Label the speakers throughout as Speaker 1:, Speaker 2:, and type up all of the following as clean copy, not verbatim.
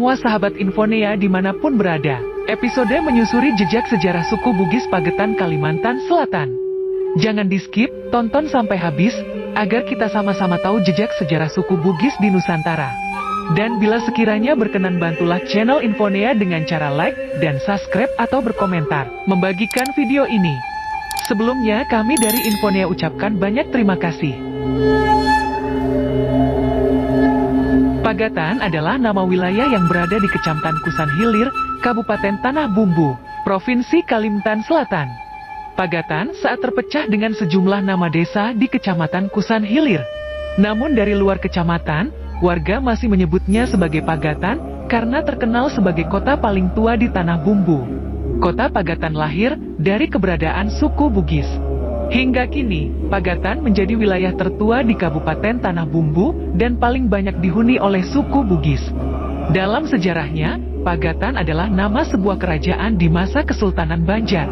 Speaker 1: semua sahabat Infonea dimanapun berada. Episode menyusuri jejak sejarah suku Bugis Pagetan Kalimantan Selatan. Jangan di-skip, tonton sampai habis, agar kita sama-sama tahu jejak sejarah suku Bugis di Nusantara. Dan bila sekiranya berkenan, bantulah channel Infonea dengan cara like dan subscribe atau berkomentar, membagikan video ini. Sebelumnya kami dari Infonea ucapkan banyak terima kasih. Pagatan adalah nama wilayah yang berada di Kecamatan Kusan Hilir, Kabupaten Tanah Bumbu, Provinsi Kalimantan Selatan. Pagatan saat terpecah dengan sejumlah nama desa di Kecamatan Kusan Hilir. Namun dari luar kecamatan, warga masih menyebutnya sebagai Pagatan karena terkenal sebagai kota paling tua di Tanah Bumbu. Kota Pagatan lahir dari keberadaan suku Bugis. Hingga kini, Pagatan menjadi wilayah tertua di Kabupaten Tanah Bumbu dan paling banyak dihuni oleh suku Bugis. Dalam sejarahnya, Pagatan adalah nama sebuah kerajaan di masa Kesultanan Banjar.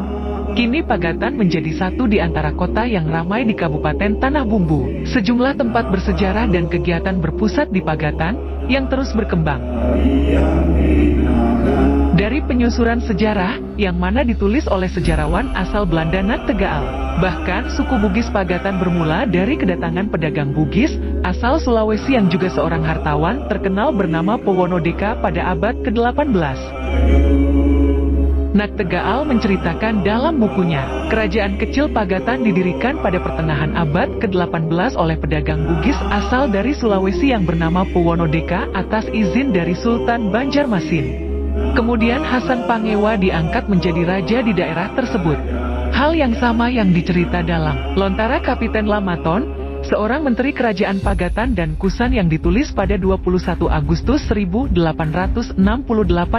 Speaker 1: Kini Pagatan menjadi satu di antara kota yang ramai di Kabupaten Tanah Bumbu. Sejumlah tempat bersejarah dan kegiatan berpusat di Pagatan yang terus berkembang. Dari penyusuran sejarah, yang mana ditulis oleh sejarawan asal Belanda Nat Tegaal. Bahkan suku Bugis Pagatan bermula dari kedatangan pedagang Bugis asal Sulawesi yang juga seorang hartawan terkenal bernama Powono Deka pada abad ke-18. Nat Tegaal menceritakan dalam bukunya, kerajaan kecil Pagatan didirikan pada pertengahan abad ke-18 oleh pedagang Bugis asal dari Sulawesi yang bernama Powono Deka atas izin dari Sultan Banjarmasin. Kemudian Hasan Pangewa diangkat menjadi raja di daerah tersebut. Hal yang sama yang dicerita dalam Lontara Kapiten Lamaton, seorang menteri kerajaan Pagatan dan Kusan yang ditulis pada 21 Agustus 1868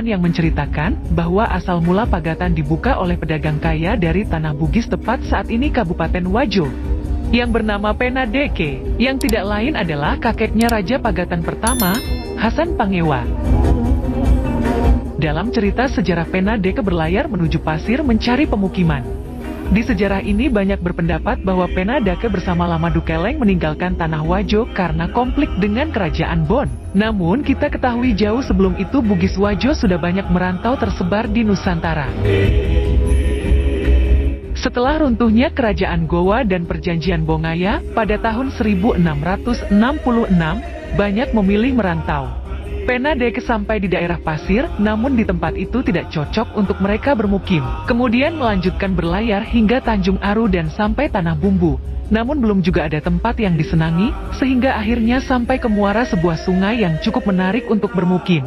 Speaker 1: yang menceritakan bahwa asal mula Pagatan dibuka oleh pedagang kaya dari Tanah Bugis tepat saat ini Kabupaten Wajo, yang bernama Pena Deke, yang tidak lain adalah kakeknya Raja Pagatan pertama, Hasan Pangewa. Dalam cerita sejarah Pena Deke berlayar menuju pasir mencari pemukiman. Di sejarah ini banyak berpendapat bahwa Pena Deke bersama Lamadu Keleng meninggalkan Tanah Wajo karena konflik dengan Kerajaan Bon. Namun kita ketahui jauh sebelum itu Bugis Wajo sudah banyak merantau tersebar di Nusantara. Setelah runtuhnya Kerajaan Gowa dan Perjanjian Bongaya pada tahun 1666, banyak memilih merantau. Pena Deke sampai di daerah pasir, namun di tempat itu tidak cocok untuk mereka bermukim. Kemudian melanjutkan berlayar hingga Tanjung Aru dan sampai Tanah Bumbu. Namun belum juga ada tempat yang disenangi, sehingga akhirnya sampai ke muara sebuah sungai yang cukup menarik untuk bermukim.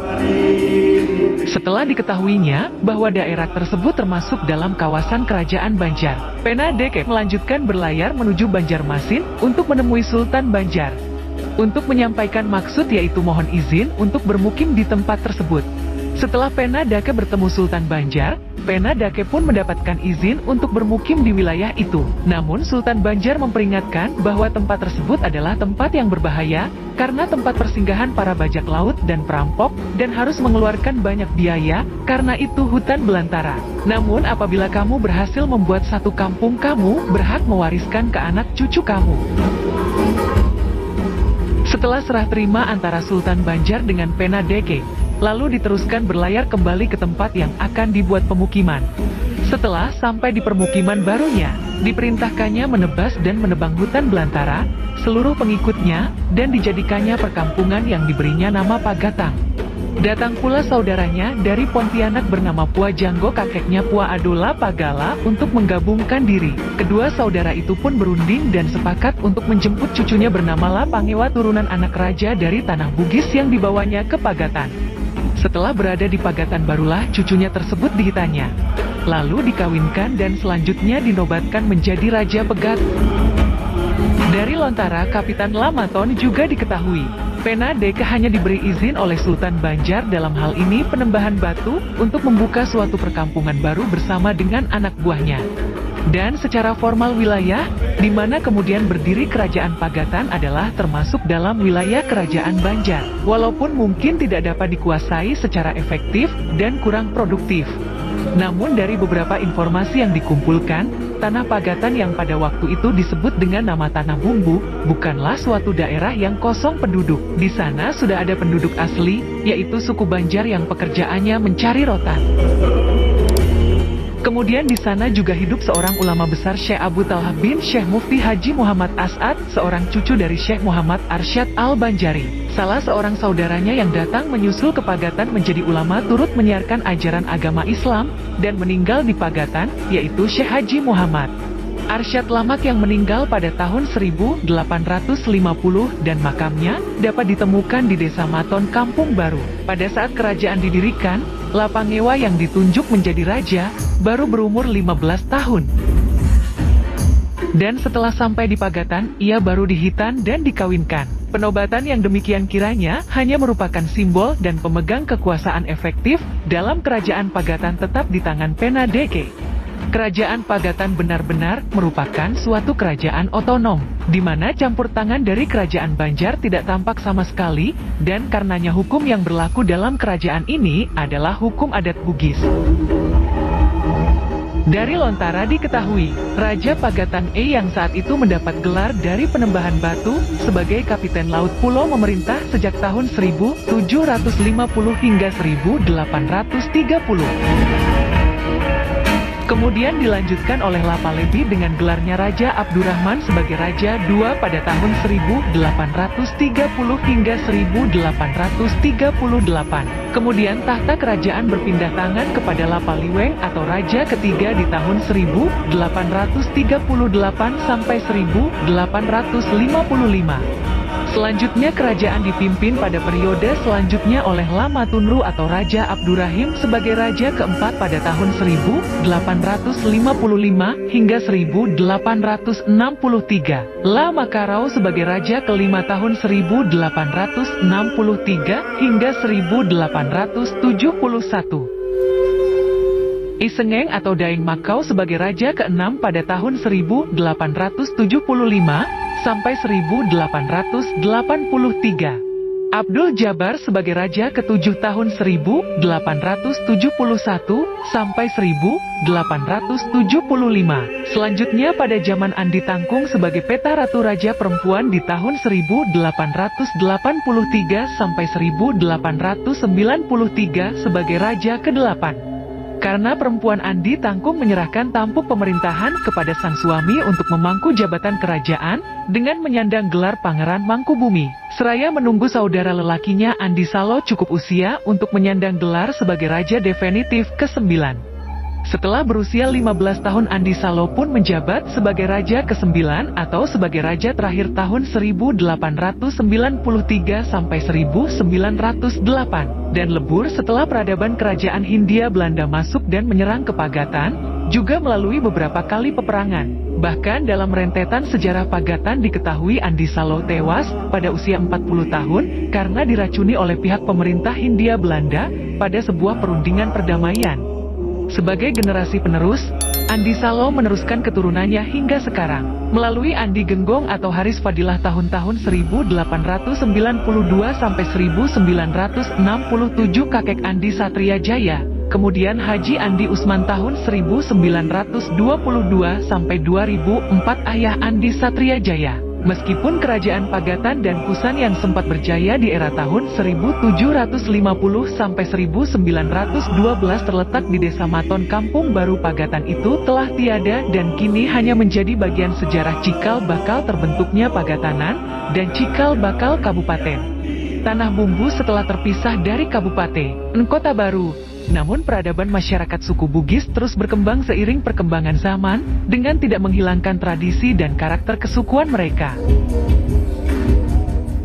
Speaker 1: Setelah diketahuinya bahwa daerah tersebut termasuk dalam kawasan Kerajaan Banjar, Pena Deke melanjutkan berlayar menuju Banjarmasin untuk menemui Sultan Banjar. Untuk menyampaikan maksud yaitu mohon izin untuk bermukim di tempat tersebut. Setelah Pena Deke bertemu Sultan Banjar, Pena Deke pun mendapatkan izin untuk bermukim di wilayah itu. Namun Sultan Banjar memperingatkan bahwa tempat tersebut adalah tempat yang berbahaya, karena tempat persinggahan para bajak laut dan perampok, dan harus mengeluarkan banyak biaya, karena itu hutan belantara. Namun apabila kamu berhasil membuat satu kampung, kamu berhak mewariskan ke anak cucu kamu. Setelah serah terima antara Sultan Banjar dengan Pena Deke, lalu diteruskan berlayar kembali ke tempat yang akan dibuat pemukiman. Setelah sampai di permukiman barunya, diperintahkannya menebas dan menebang hutan belantara, seluruh pengikutnya, dan dijadikannya perkampungan yang diberinya nama Pagatang. Datang pula saudaranya dari Pontianak bernama Pua Janggo, kakeknya Pua Adola Pagala, untuk menggabungkan diri. Kedua saudara itu pun berunding dan sepakat untuk menjemput cucunya bernama La Pangewa, turunan anak raja dari Tanah Bugis yang dibawanya ke Pagatan. Setelah berada di Pagatan barulah cucunya tersebut dihitanya, lalu dikawinkan dan selanjutnya dinobatkan menjadi Raja Pegat. Dari Lontara Kapitan Lamaton juga diketahui, Pena Deke hanya diberi izin oleh Sultan Banjar dalam hal ini penembahan batu untuk membuka suatu perkampungan baru bersama dengan anak buahnya. Dan secara formal wilayah, di mana kemudian berdiri Kerajaan Pagatan adalah termasuk dalam wilayah Kerajaan Banjar, walaupun mungkin tidak dapat dikuasai secara efektif dan kurang produktif. Namun dari beberapa informasi yang dikumpulkan, tanah Pagatan yang pada waktu itu disebut dengan nama Tanah Bumbu, bukanlah suatu daerah yang kosong penduduk. Di sana sudah ada penduduk asli, yaitu suku Banjar yang pekerjaannya mencari rotan. Kemudian di sana juga hidup seorang ulama besar Syekh Abu Talha bin Syekh Mufti Haji Muhammad As'ad, seorang cucu dari Syekh Muhammad Arsyad Al-Banjari. Salah seorang saudaranya yang datang menyusul ke Pagatan menjadi ulama turut menyiarkan ajaran agama Islam, dan meninggal di Pagatan, yaitu Syekh Haji Muhammad Arsyad Lamak yang meninggal pada tahun 1850 dan makamnya dapat ditemukan di Desa Maton, Kampung Baru. Pada saat kerajaan didirikan, Lapangewa yang ditunjuk menjadi raja baru berumur 15 tahun. Dan setelah sampai di Pagatan, ia baru dihitan dan dikawinkan. Penobatan yang demikian kiranya hanya merupakan simbol dan pemegang kekuasaan efektif dalam kerajaan Pagatan tetap di tangan Pena Deke. Kerajaan Pagatan benar-benar merupakan suatu kerajaan otonom, di mana campur tangan dari kerajaan Banjar tidak tampak sama sekali, dan karenanya hukum yang berlaku dalam kerajaan ini adalah hukum adat Bugis. Dari Lontara diketahui, Raja Pagatan yang saat itu mendapat gelar dari Penembahan Batu sebagai Kapiten Laut Pulau memerintah sejak tahun 1750 hingga 1830. Kemudian dilanjutkan oleh Lapalebi dengan gelarnya Raja Abdurrahman sebagai Raja II pada tahun 1830 hingga 1838. Kemudian tahta kerajaan berpindah tangan kepada Lapaliweng atau Raja ketiga di tahun 1838 sampai 1855. Selanjutnya kerajaan dipimpin pada periode selanjutnya oleh Lama Tunru atau Raja Abdurrahim sebagai Raja keempat pada tahun 1855 hingga 1863. Lama Karau sebagai Raja kelima tahun 1863 hingga 1871. Isengeng atau Daeng Makau sebagai Raja keenam pada tahun 1875 sampai 1883. Abdul Jabar sebagai Raja ketujuh tahun 1871 sampai 1875. Selanjutnya pada zaman Andi Tangkung sebagai Peta Ratu Raja Perempuan di tahun 1883 sampai 1893 sebagai Raja ke-8. Karena perempuan Andi Tangkung menyerahkan tampuk pemerintahan kepada sang suami untuk memangku jabatan kerajaan dengan menyandang gelar Pangeran Mangkubumi. Seraya menunggu saudara lelakinya Andi Salo cukup usia untuk menyandang gelar sebagai raja definitif ke-9. Setelah berusia 15 tahun Andi Salo pun menjabat sebagai raja ke-9 atau sebagai raja terakhir tahun 1893 sampai 1908 dan lebur setelah peradaban kerajaan Hindia Belanda masuk dan menyerang ke Pagatan, juga melalui beberapa kali peperangan. Bahkan dalam rentetan sejarah Pagatan diketahui Andi Salo tewas pada usia 40 tahun karena diracuni oleh pihak pemerintah Hindia Belanda pada sebuah perundingan perdamaian. Sebagai generasi penerus, Andi Salo meneruskan keturunannya hingga sekarang. Melalui Andi Genggong atau Haris Fadilah tahun-tahun 1892 sampai 1967 kakek Andi Satria Jaya. Kemudian Haji Andi Usman tahun 1922 sampai 2004 ayah Andi Satria Jaya. Meskipun kerajaan Pagatan dan Kusan yang sempat berjaya di era tahun 1750 sampai 1912 terletak di Desa Maton Kampung Baru Pagatan itu telah tiada dan kini hanya menjadi bagian sejarah cikal bakal terbentuknya Pagatanan dan cikal bakal kabupaten Tanah Bumbu setelah terpisah dari Kabupaten Kota Baru. Namun peradaban masyarakat suku Bugis terus berkembang seiring perkembangan zaman, dengan tidak menghilangkan tradisi dan karakter kesukuan mereka.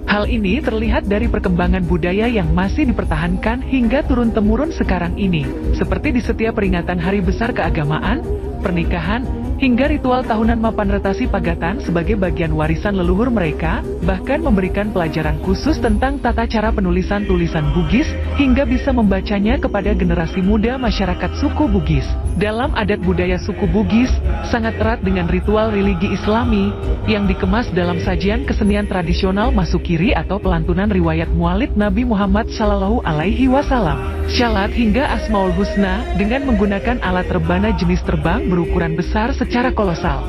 Speaker 1: Hal ini terlihat dari perkembangan budaya yang masih dipertahankan hingga turun-temurun sekarang ini, seperti di setiap peringatan hari besar keagamaan, pernikahan, hingga ritual tahunan mapan retasi Pagatan sebagai bagian warisan leluhur mereka, bahkan memberikan pelajaran khusus tentang tata cara penulisan tulisan Bugis, hingga bisa membacanya kepada generasi muda masyarakat suku Bugis. Dalam adat budaya suku Bugis, sangat erat dengan ritual religi Islami, yang dikemas dalam sajian kesenian tradisional Masukiri atau pelantunan riwayat Mualid Nabi Muhammad Shallallahu Alaihi Wasallam, Syalat hingga Asmaul Husna, dengan menggunakan alat rebana jenis terbang berukuran besar secara kolosal.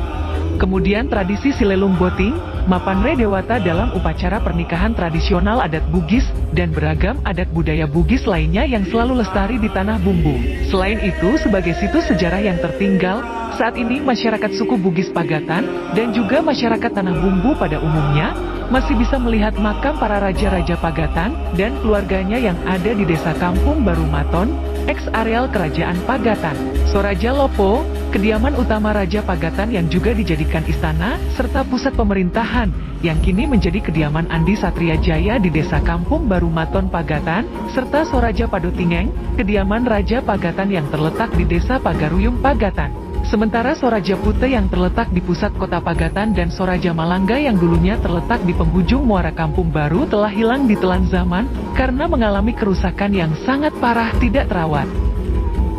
Speaker 1: Kemudian tradisi Silelung Boting, Mapanre Dewata dalam upacara pernikahan tradisional adat Bugis, dan beragam adat budaya Bugis lainnya yang selalu lestari di Tanah Bumbu. Selain itu, sebagai situs sejarah yang tertinggal, saat ini masyarakat suku Bugis Pagatan, dan juga masyarakat Tanah Bumbu pada umumnya, masih bisa melihat makam para raja-raja Pagatan, dan keluarganya yang ada di desa Kampung Baru Maton, eks-areal Kerajaan Pagatan. Soraja Lopo, kediaman utama Raja Pagatan yang juga dijadikan istana, serta pusat pemerintahan, yang kini menjadi kediaman Andi Satria Jaya di desa Kampung Baru Maton Pagatan, serta Soraja Padotingeng, kediaman Raja Pagatan yang terletak di desa Pagaruyung Pagatan. Sementara Soraja Pute yang terletak di pusat kota Pagatan dan Soraja Malangga yang dulunya terletak di penghujung muara Kampung Baru telah hilang ditelan zaman, karena mengalami kerusakan yang sangat parah tidak terawat.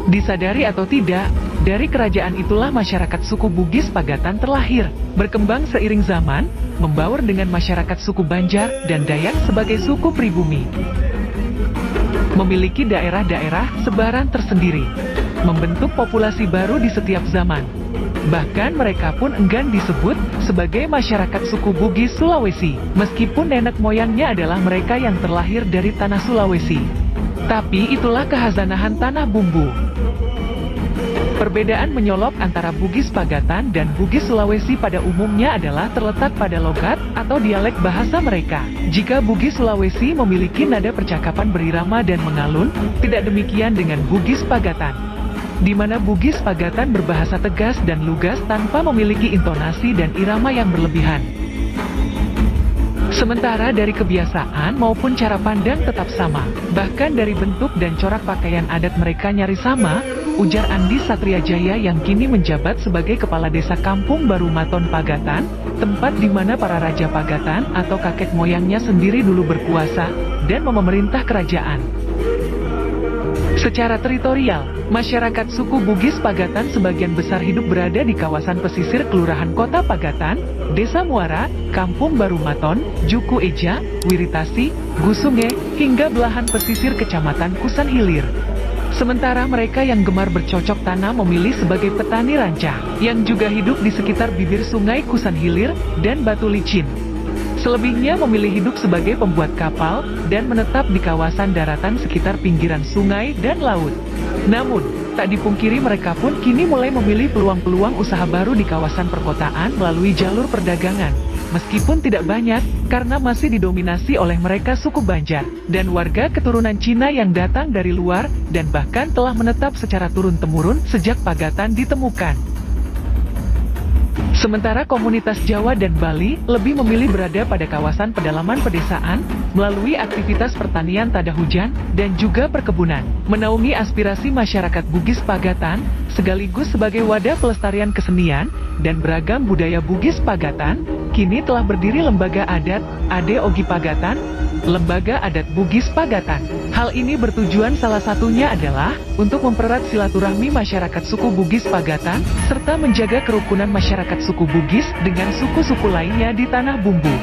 Speaker 1: Disadari atau tidak, dari kerajaan itulah masyarakat suku Bugis Pagatan terlahir, berkembang seiring zaman, membaur dengan masyarakat suku Banjar dan Dayak sebagai suku pribumi. Memiliki daerah-daerah sebaran tersendiri, membentuk populasi baru di setiap zaman. Bahkan mereka pun enggan disebut sebagai masyarakat suku Bugis Sulawesi, meskipun nenek moyangnya adalah mereka yang terlahir dari tanah Sulawesi. Tapi itulah kehazanahan Tanah Bumbu. Perbedaan menyolok antara Bugis Pagatan dan Bugis Sulawesi pada umumnya adalah terletak pada logat atau dialek bahasa mereka. Jika Bugis Sulawesi memiliki nada percakapan berirama dan mengalun, tidak demikian dengan Bugis Pagatan, di mana Bugis Pagatan berbahasa tegas dan lugas tanpa memiliki intonasi dan irama yang berlebihan. Sementara dari kebiasaan maupun cara pandang tetap sama, bahkan dari bentuk dan corak pakaian adat mereka nyaris sama, ujar Andi Satria Jaya yang kini menjabat sebagai Kepala Desa Kampung Baru Maton Pagatan, tempat di mana para Raja Pagatan atau kakek moyangnya sendiri dulu berkuasa dan memerintah kerajaan. Secara teritorial, masyarakat suku Bugis Pagatan sebagian besar hidup berada di kawasan pesisir Kelurahan Kota Pagatan, Desa Muara, Kampung Baru Maton, Juku Eja, Wiritasi, Gusunge, hingga belahan pesisir Kecamatan Kusan Hilir. Sementara mereka yang gemar bercocok tanam memilih sebagai petani ranca, yang juga hidup di sekitar bibir sungai Kusan Hilir dan Batu Licin. Selebihnya memilih hidup sebagai pembuat kapal, dan menetap di kawasan daratan sekitar pinggiran sungai dan laut. Namun, tak dipungkiri mereka pun kini mulai memilih peluang-peluang usaha baru di kawasan perkotaan melalui jalur perdagangan. Meskipun tidak banyak, karena masih didominasi oleh mereka suku Banjar, dan warga keturunan Cina yang datang dari luar, dan bahkan telah menetap secara turun-temurun sejak Pagatan ditemukan. Sementara komunitas Jawa dan Bali lebih memilih berada pada kawasan pedalaman pedesaan, melalui aktivitas pertanian tada hujan, dan juga perkebunan, menaungi aspirasi masyarakat Bugis Pagatan, sekaligus sebagai wadah pelestarian kesenian, dan beragam budaya Bugis Pagatan. Kini telah berdiri Lembaga Adat, Ade Ogi Pagatan, Lembaga Adat Bugis Pagatan. Hal ini bertujuan salah satunya adalah untuk mempererat silaturahmi masyarakat suku Bugis Pagatan, serta menjaga kerukunan masyarakat suku Bugis dengan suku-suku lainnya di Tanah Bumbu.